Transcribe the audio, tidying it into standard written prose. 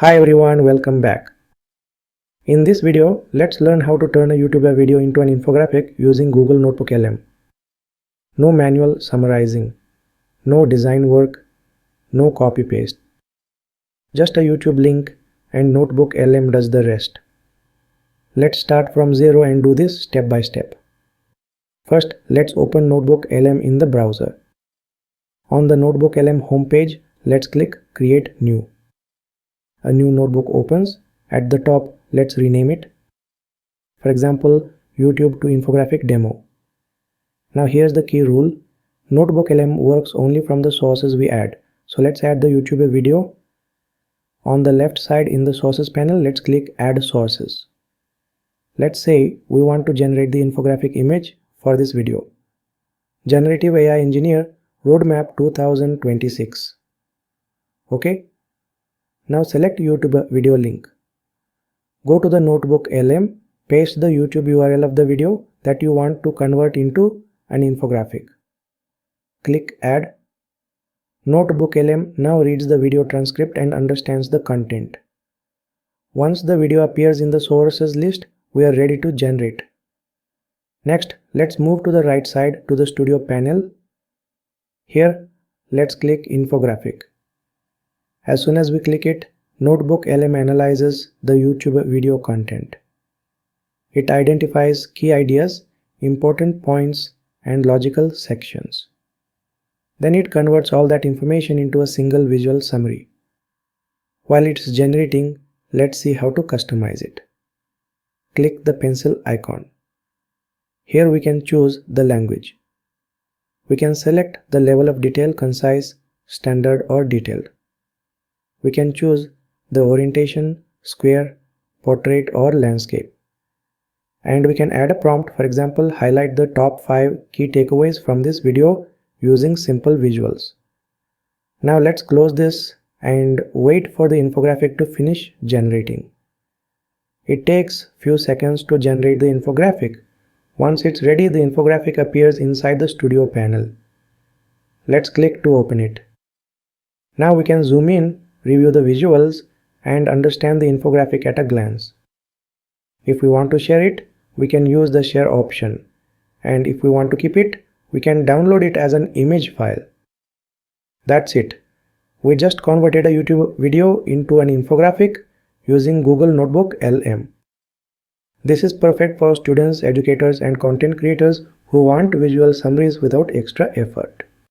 Hi everyone, welcome back. In this video, let's learn how to turn a YouTube video into an infographic using Google NotebookLM. No manual summarizing, no design work, no copy paste. Just a YouTube link and NotebookLM does the rest. Let's start from zero and do this step by step. First, let's open NotebookLM in the browser. On the NotebookLM homepage, let's click Create New. A new notebook opens. At the top, let's rename it. For example, YouTube to Infographic Demo. Now here's the key rule. NotebookLM works only from the sources we add. So let's add the YouTube video. On the left side in the sources panel, let's click Add Sources. Let's say we want to generate the infographic image for this video. Generative AI Engineer Roadmap 2026. Okay. Now select YouTube video link. Go to the NotebookLM, paste the YouTube URL of the video that you want to convert into an infographic. Click Add. NotebookLM now reads the video transcript and understands the content. Once the video appears in the sources list, we are ready to generate. Next, let's move to the right side to the Studio panel. Here, let's click Infographic. As soon as we click it, NotebookLM analyzes the YouTube video content. It identifies key ideas, important points, and logical sections. Then it converts all that information into a single visual summary. While it's generating, let's see how to customize it. Click the pencil icon. Here we can choose the language. We can select the level of detail, concise, standard, or detailed. We can choose the orientation, square, portrait, or landscape. And we can add a prompt, for example, highlight the top 5 key takeaways from this video using simple visuals. Now let's close this and wait for the infographic to finish generating. It takes few seconds to generate the infographic. Once it's ready, the infographic appears inside the Studio panel. Let's click to open it. Now we can zoom in, review the visuals, and understand the infographic at a glance. If we want to share it, we can use the share option. And if we want to keep it, we can download it as an image file. That's it. We just converted a YouTube video into an infographic using Google NotebookLM. This is perfect for students, educators, and content creators who want visual summaries without extra effort.